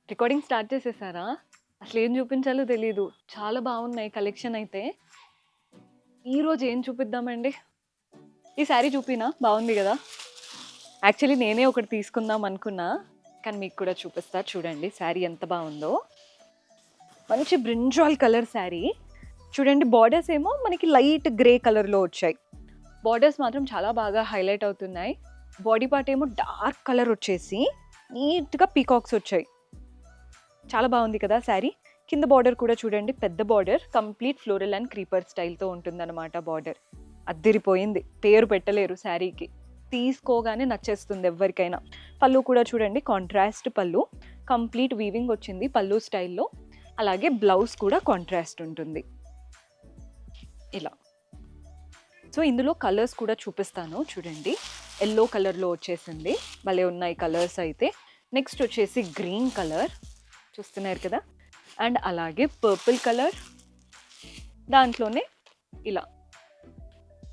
Recording start చేసేసారా? అసలేం చూపించాలో తెలీదు. చాలా బావున్నాయి కలెక్షన్ అయితే. ఈరోజు ఏం చూపిద్దామండి? ఈ శారీ చూపినా? బావుంది గదా! యాక్చువల్లీ నేనే ఒకటి తీసుకుందాం అనుకున్నా. కానీ మీకు కూడా చూపిస్తా చూడండి శారీ ఎంత బావుందో. మంచి బ్రింజాల్ కలర్ శారీ. చూడండి బార్డర్స్ ఏమో మనకి లైట్ గ్రే కలర్‌లో వచ్చాయి. బార్డర్స్ మాత్రం చాలా బాగా హైలైట్ అవుతున్నాయి. బాడీ పార్ట్ ఏమో డార్క్ కలర్ వచ్చేసి నీట్‌గా పీకాక్స్ వచ్చాయి. చాలా బాగుంది కదా శారీ. కింద బార్డర్ కూడా చూడండి పెద్ద border. Complete floral and creeper స్టైల్‌తో ఉంటుందన్నమాట బార్డర్. అద్దిరిపోయింది. పేరు పెట్టలేరు శారీకి. తీసుకోగానే నచ్చేస్తుంది ఎవ్వరికైనా. పళ్ళు కూడా చూడండి కాంట్రాస్ట్ పళ్ళు. కంప్లీట్ వీవింగ్ వచ్చింది పళ్ళు స్టైల్‌లో. అలాగే బ్లౌజ్ కూడా కాంట్రాస్ట్ ఉంటుంది. ఇలా. సో, ఇందులో కలర్స్ కూడా చూపిస్తాను చూడండి. యెల్లో కలర్‌లో వచ్చేసింది. భలే ఉన్నాయి కలర్స్ అయితే. నెక్స్ట్ వచ్చేసి గ్రీన్ కలర్. చూస్తున్నారు కదా! అండ్ అలాగే పర్పుల్ కలర్. దాంట్లోనే ఇలా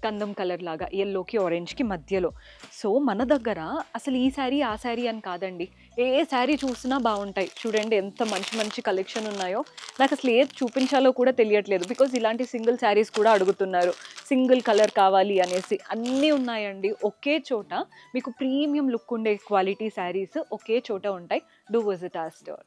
గంధం కలర్ లాగా యెల్లోకి, ఆరెంజ్‌కి మధ్యలో. సో, మన దగ్గర అసలు ఈ శారీ, ఆ శారీ అని కాదండి. ఏ శారీ చూసినా బావుంటాయి. చూడండి ఎంత మంచి మంచి కలెక్షన్ ఉన్నాయో. నాకసలు ఏది చూపించాలో కూడా తెలియట్లేదు. బికాజ్ ఇలాంటి సింగిల్ శారీస్ కూడా అడుగుతున్నారు. సింగిల్ కలర్ కావాలి అనేసి. అన్నీ ఉన్నాయండి. ఒకే చోట మీకు ప్రీమియం లుక్ ఉండే క్వాలిటీ శారీస్ ఒకే చోట ఉంటాయి. Do visit our store.